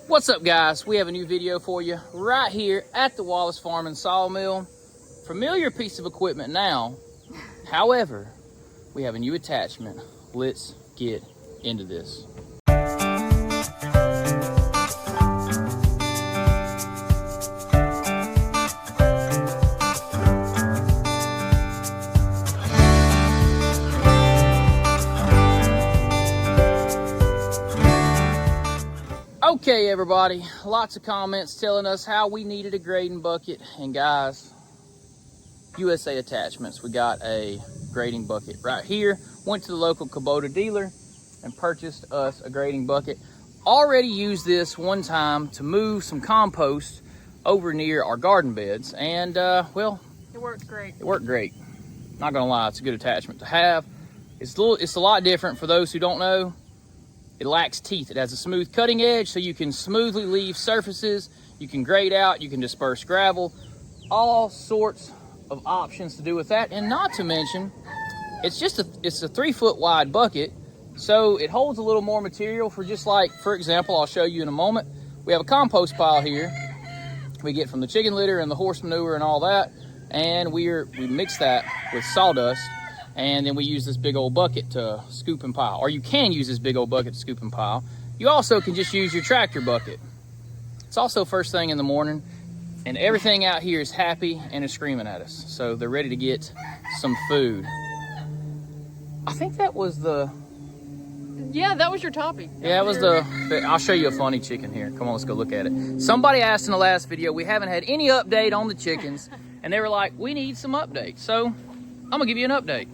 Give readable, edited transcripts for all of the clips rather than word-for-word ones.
What's up, guys? We have a new video for you right here at the Wallace Farm and Sawmill. Familiar piece of equipment now. However, we have a new attachment. Let's get into this. Okay, everybody, lots of comments telling us how we needed a grading bucket, and guys, USA Attachments, we got a grading bucket right here. Went to the local Kubota dealer and purchased us a grading bucket. Already used this one time to move some compost over near our garden beds, and well, it worked great. It worked great. Not gonna lie, it's a good attachment to have. It's a lot different for those who don't know. It lacks teeth. It has a smooth cutting edge, so you can smoothly leave surfaces. You can grade out, you can disperse gravel, all sorts of options to do with that. And not to mention, it's a 3 foot wide bucket, so it holds a little more material for, just like, for example, I'll show you in a moment. We have a compost pile here we get from the chicken litter and the horse manure and all that, and we mix that with sawdust. And then we use this big old bucket to scoop and pile. Or you can use this big old bucket to scoop and pile. You also can just use your tractor bucket. It's also first thing in the morning, and everything out here is happy and is screaming at us. So they're ready to get some food. I think that was the... Yeah, that was your topic. Yeah, it was I'll show you a funny chicken here. Come on, let's go look at it. Somebody asked in the last video, we haven't had any update on the chickens. And they were like, we need some updates. So I'm gonna give you an update.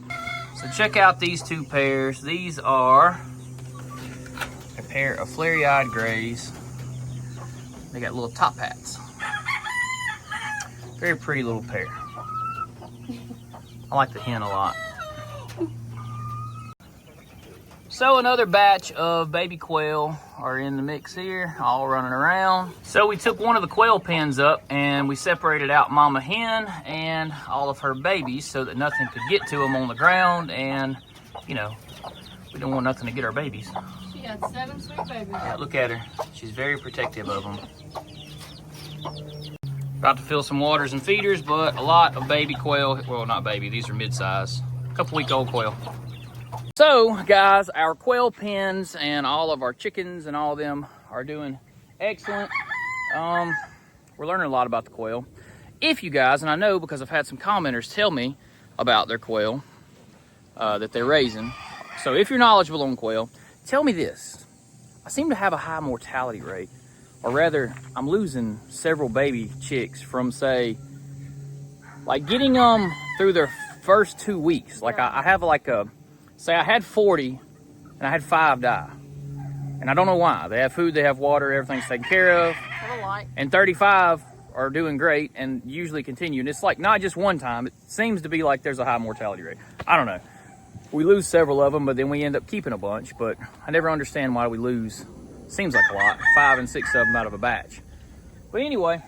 So check out these two pairs. These are a pair of flary-eyed grays. They got little top hats. Very pretty little pair. I like the hen a lot. So another batch of baby quail are in the mix here, all running around. So we took one of the quail pens up and we separated out mama hen and all of her babies so that nothing could get to them on the ground, and you know, we don't want nothing to get our babies. She had 7 sweet babies. Yeah, look at her. She's very protective of them. About to fill some waters and feeders, but a lot of baby quail, well, not baby, these are mid-size, couple-week-old quail. So, guys, our quail pens and all of our chickens and all of them are doing excellent. We're learning a lot about the quail. If you guys, and I know because I've had some commenters tell me about their quail that they're raising. So if you're knowledgeable on quail, tell me this. I seem to have a high mortality rate, or rather, I'm losing several baby chicks from, say, like getting them through their first 2 weeks. Like I have like a... Say I had 40 and I had 5 die. And I don't know why. They have food, they have water, everything's taken care of. And 35 are doing great and usually continue. And it's like not just one time. It seems to be like there's a high mortality rate. I don't know. We lose several of them, but then we end up keeping a bunch. But I never understand why we lose. Seems like a lot. 5 and 6 of them out of a batch. But anyway,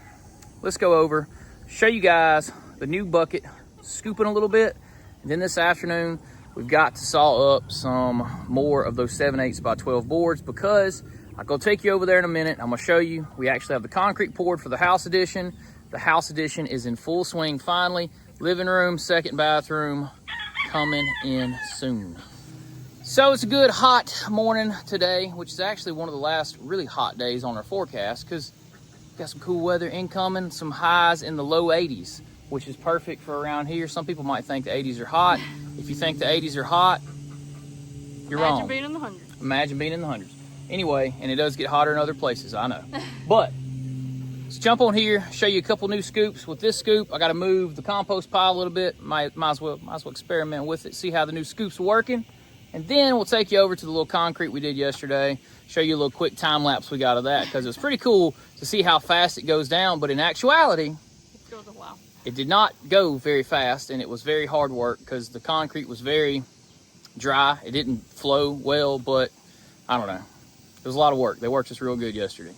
let's go over, show you guys the new bucket, scooping a little bit. And then this afternoon, we've got to saw up some more of those 7/8 by 12 boards, because I'm gonna take you over there in a minute. I'm gonna show you, we actually have the concrete poured for the house edition. The house edition is in full swing finally. Living room, second bathroom, coming in soon. So it's a good hot morning today, which is actually one of the last really hot days on our forecast, because we've got some cool weather incoming, some highs in the low 80s, which is perfect for around here. Some people might think the 80s are hot. If you think the 80s are hot, you're wrong. Imagine being in the hundreds. Imagine being in the hundreds. Anyway, and it does get hotter in other places, I know. But let's jump on here, show you a couple new scoops. With this scoop, I got to move the compost pile a little bit. Might as well experiment with it, see how the new scoop's working. And then we'll take you over to the little concrete we did yesterday, show you a little quick time lapse we got of that, because it was pretty cool to see how fast it goes down. But in actuality, it goes a while. It did not go very fast, and it was very hard work because the concrete was very dry. It didn't flow well, but I don't know. It was a lot of work. They worked us real good yesterday.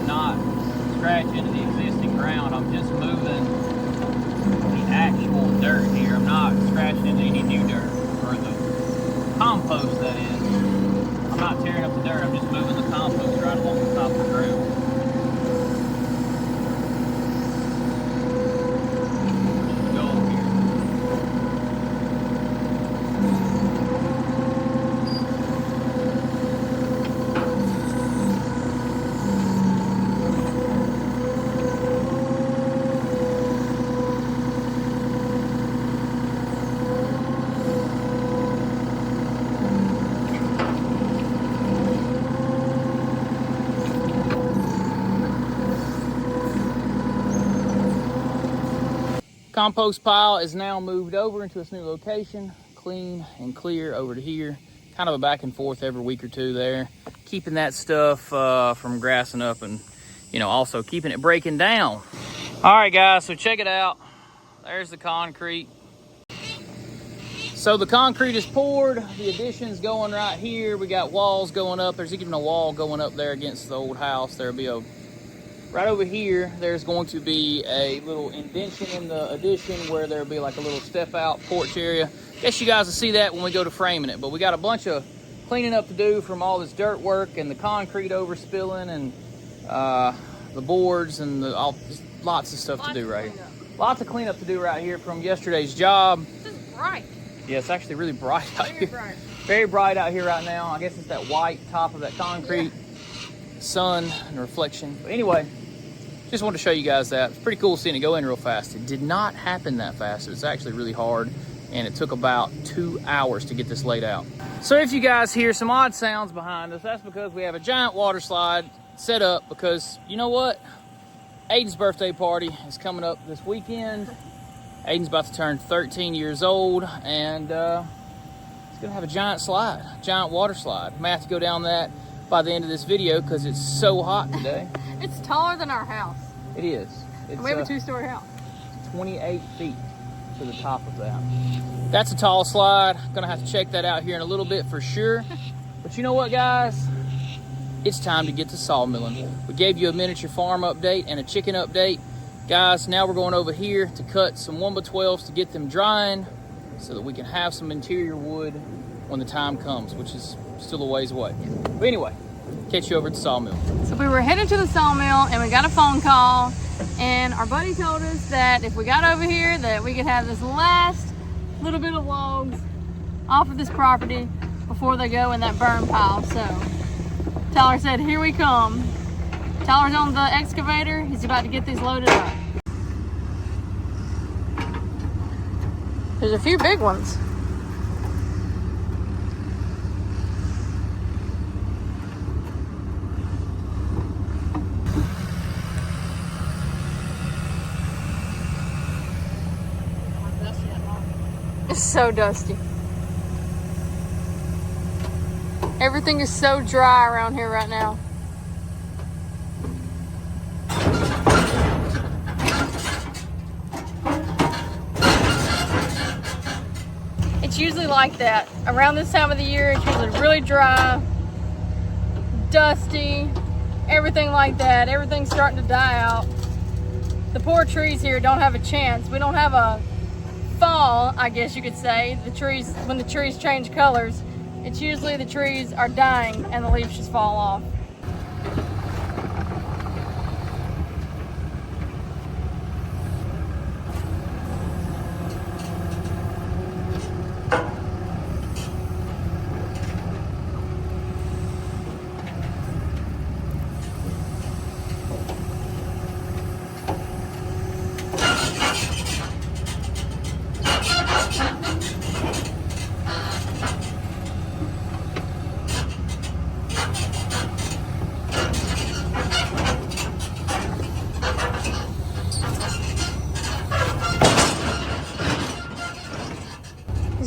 not scratch into the existing ground. I'm just moving the actual dirt here. I'm not scratching into any new dirt, or the compost, that is. I'm not tearing up the dirt, I'm just moving the compost right along the top of the ground. Compost pile is now moved over into its new location, clean and clear over to here. Kind of a back and forth every week or two there, keeping that stuff from grassing up, and also keeping it breaking down. All right guys, so check it out. There's the concrete. So the concrete is poured, the addition's going right here. We got walls going up. There's even a wall going up there against the old house. There'll be a right over here, there's going to be a little indention in the addition where there'll be like a little step out porch area. Guess you guys will see that when we go to framing it, but we got a bunch of cleaning up to do from all this dirt work and the concrete overspilling and the boards and just lots of stuff to do right here. Lots of cleanup to do right here from yesterday's job. This is bright. Yeah, it's actually really bright out here. Very bright. Very bright out here right now. I guess it's that white top of that concrete, sun and reflection. But anyway, just wanted to show you guys that. It's pretty cool seeing it go in real fast. It did not happen that fast. It was actually really hard, and it took about 2 hours to get this laid out. So if you guys hear some odd sounds behind us, that's because we have a giant water slide set up because, you know what? Aiden's birthday party is coming up this weekend. Aiden's about to turn 13 years old, and he's gonna have a giant slide, giant water slide. May have to go down that by the end of this video because it's so hot today. It's taller than our house. It is. It's, we have a 2-story house. 28 feet to the top of that. That's a tall slide. Gonna have to check that out here in a little bit for sure. But you know what, guys? It's time to get to sawmilling. We gave you a miniature farm update and a chicken update. Guys, now we're going over here to cut some 1x12s to get them drying so that we can have some interior wood when the time comes, which is still a ways away. But anyway, catch you over at the sawmill. So we were headed to the sawmill and we got a phone call, and our buddy told us that if we got over here that we could have this last little bit of logs off of this property before they go in that burn pile. So Tyler said, here we come. Tyler's on the excavator. He's about to get these loaded up. There's a few big ones. It's so dusty. Everything is so dry around here right now. It's usually like that. Around this time of the year, it's usually really dry, dusty, everything like that. Everything's starting to die out. The poor trees here don't have a chance. We don't have a fall, I guess you could say. The trees, when the trees change colors, it's usually the trees are dying and the leaves just fall off.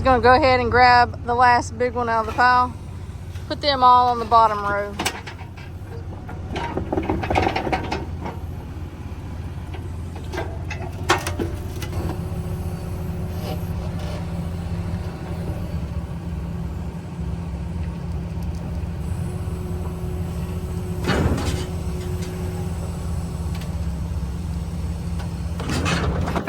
Gonna go ahead and grab the last big one out of the pile, put them all on the bottom row.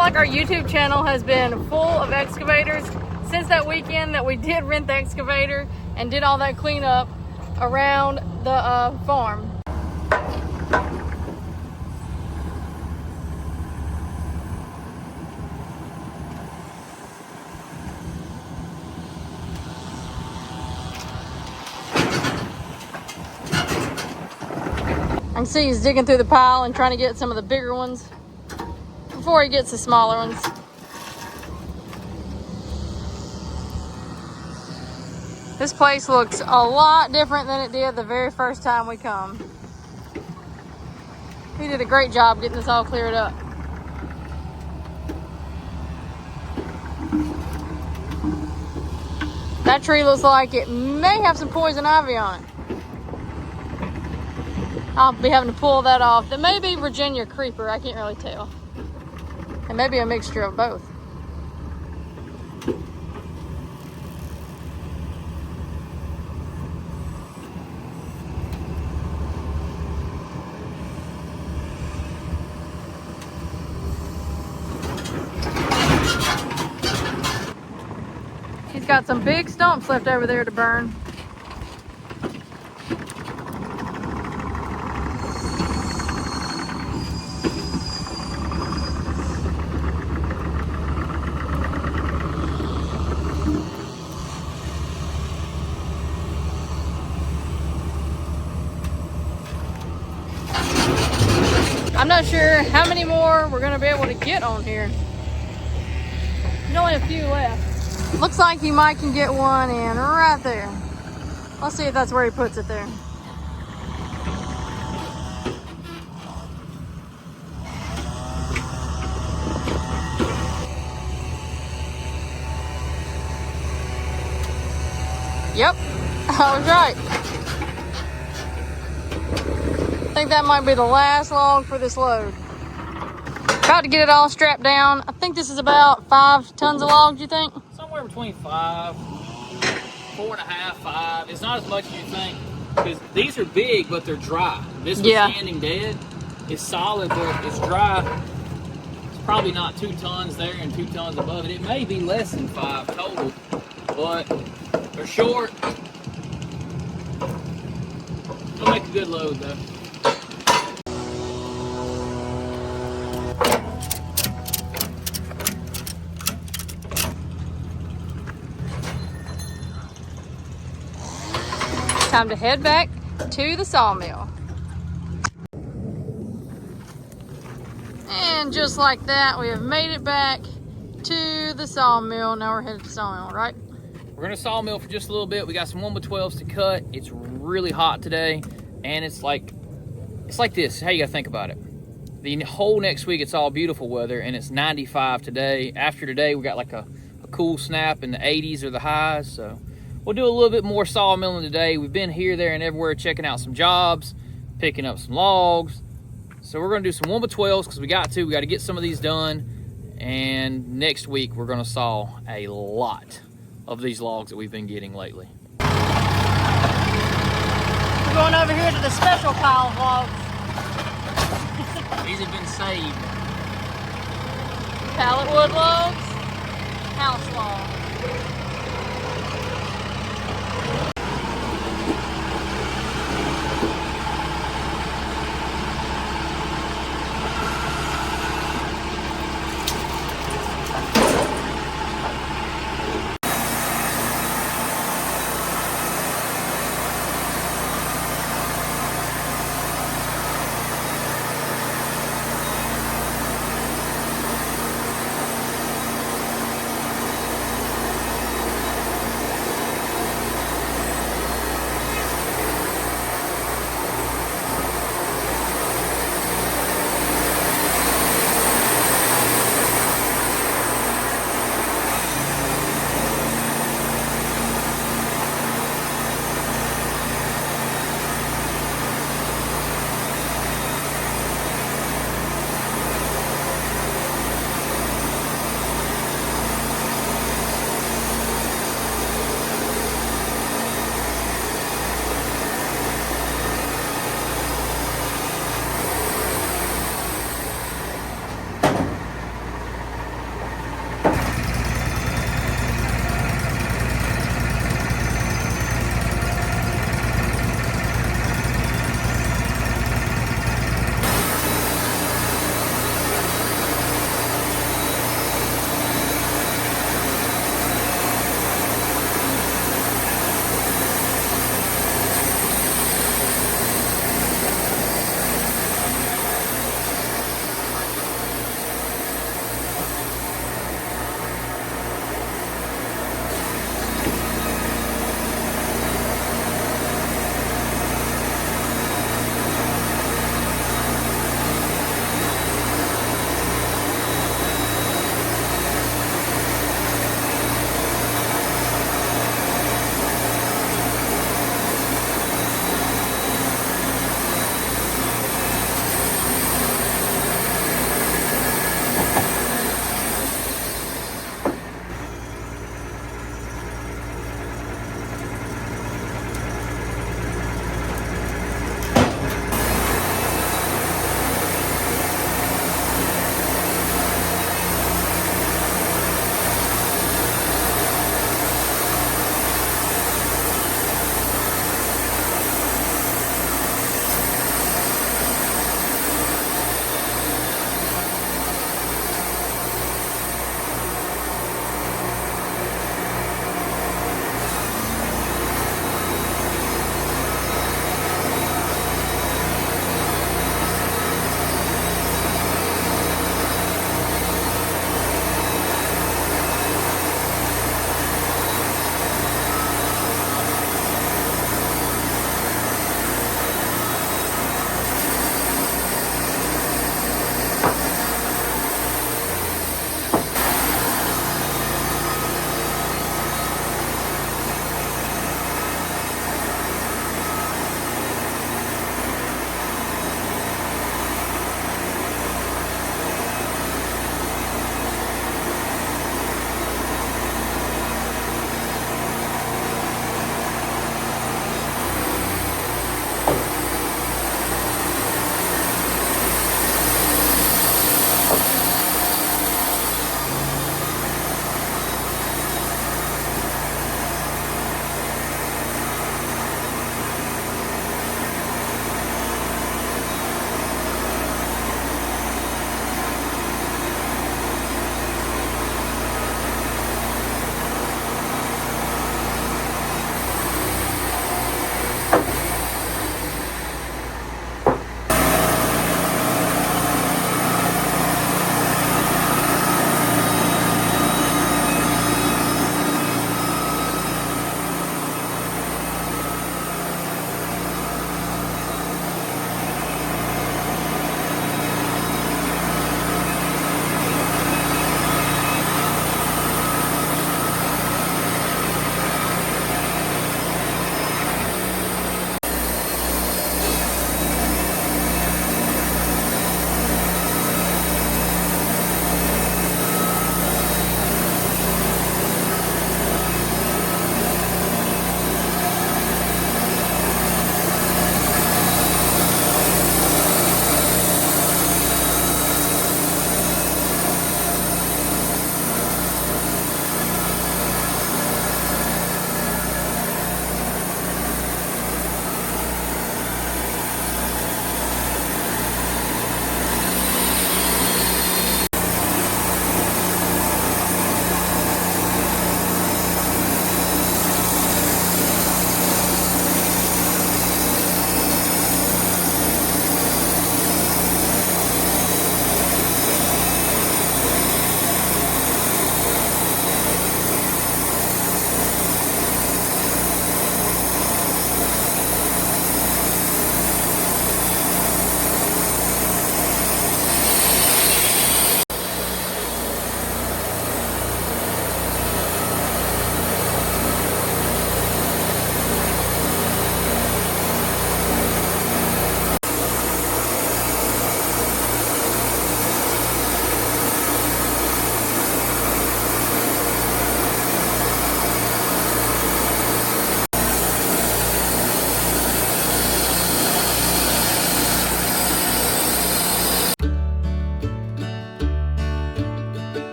like our YouTube channel has been full of excavators since that weekend that we did rent the excavator and did all that cleanup around the farm. I can see he's digging through the pile and trying to get some of the bigger ones before he gets the smaller ones. This place looks a lot different than it did the very first time we come. He did a great job getting this all cleared up. That tree looks like it may have some poison ivy on it. I'll be having to pull that off. That may be Virginia creeper, I can't really tell. It may be a mixture of both. He's got some big stumps left over there to burn. I'm not sure how many more we're gonna be able to get on here. There's only a few left. Looks like he might can get one in right there. Let's see if that's where he puts it there. Yep, I was right. I think that might be the last log for this load. About to get it all strapped down. I think this is about 5 tons of logs, you think? Somewhere between 5, 4.5, 5. It's not as much as you think, because these are big, but they're dry. This was standing dead. It's solid, but it's dry. It's probably not 2 tons there and 2 tons above it. It may be less than 5 total, but they're short. It'll make a good load, though. Time to head back to the sawmill. And just like that, we have made it back to the sawmill. Now we're headed to sawmill, right? We're gonna sawmill for just a little bit. We got some 1x12s to cut. It's really hot today, and it's like this. How you gotta think about it. The whole next week, it's all beautiful weather, and it's 95 today. After today, we got like a cool snap, and the 80s are the highs, so we'll do a little bit more sawmilling today. We've been here, there, and everywhere checking out some jobs, picking up some logs. So we're gonna do some 1x12s because we got to get some of these done. And next week, we're gonna saw a lot of these logs that we've been getting lately. We're going over here to the special pile of logs. These have been saved. Pallet wood logs, house logs.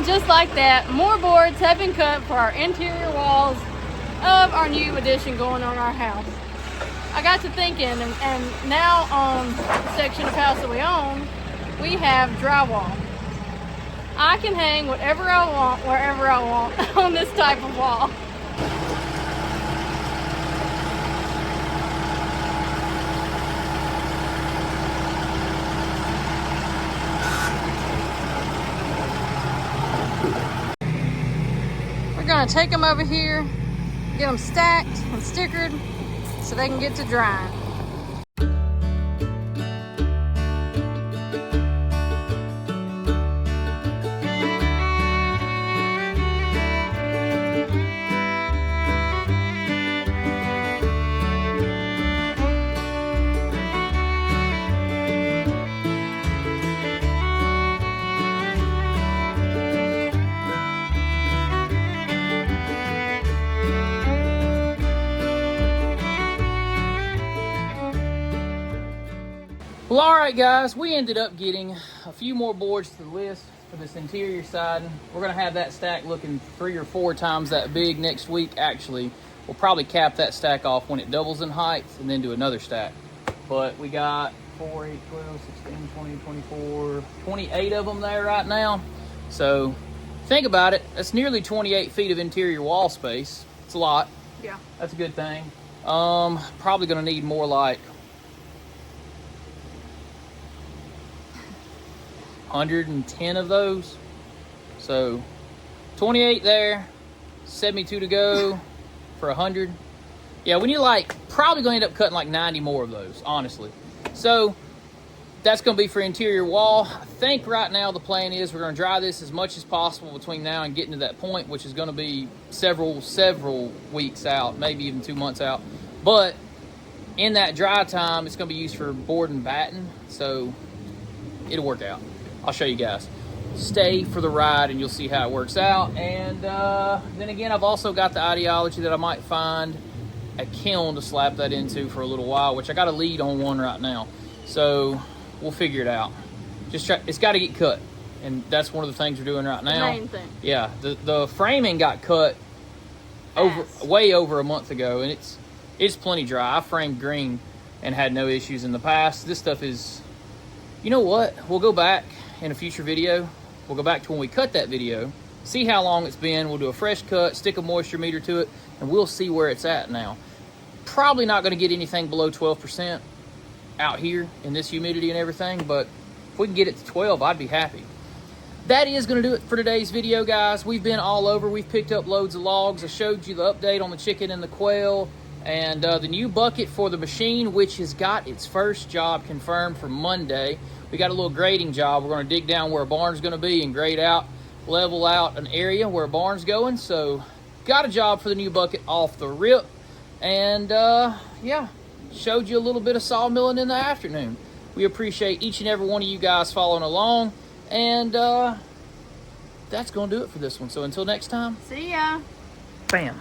just like that, more boards have been cut for our interior walls of our new addition going on our house. I got to thinking, and now on the section of house that we own, we have drywall. I can hang whatever I want, wherever I want on this type of wall. We're gonna take them over here, get them stacked and stickered so they can get to drying. Well, all right, guys, we ended up getting a few more boards to the list for this interior siding. We're going to have that stack looking 3 or 4 times that big next week. Actually, we'll probably cap that stack off when it doubles in height and then do another stack. But we got 4, 8, 12, 16, 20, 24, 28 of them there right now. So think about it. That's nearly 28 feet of interior wall space. It's a lot. Yeah. That's a good thing. Probably going to need more like 110 of those. So 28 there, 72 to go for 100. Yeah, we need probably gonna end up cutting like 90 more of those, honestly. So that's gonna be for interior wall. I think right now the plan is we're gonna dry this as much as possible between now and getting to that point, which is gonna be several weeks out, maybe even 2 months out. But in that dry time, it's gonna be used for board and batten, so it'll work out. I'll show you guys. Stay for the ride and you'll see how it works out. And then again, I've also got the ideology that I might find a kiln to slap that into for a little while, which I got a lead on one right now. So we'll figure it out. It's got to get cut. And that's one of the things we're doing right now. The main thing. Yeah, the framing got cut way over a month ago, and it's plenty dry. I framed green and had no issues in the past. This stuff is, you know what? We'll go back in a future video. We'll go back to when we cut that video, see how long it's been. We'll do a fresh cut, stick a moisture meter to it, and we'll see where it's at now. Probably not going to get anything below 12% out here in this humidity and everything, but if we can get it to 12, I'd be happy. That is going to do it for today's video, guys. We've been all over. We've picked up loads of logs. I showed you the update on the chicken and the quail, and the new bucket for the machine, which has got its first job confirmed for Monday. We got a little grading job. We're going to dig down where a barn's going to be and grade out, level out an area where a barn's going. So got a job for the new bucket off the rip. And yeah, showed you a little bit of sawmilling in the afternoon. We appreciate each and every one of you guys following along. And that's going to do it for this one. So until next time. See ya. Bam.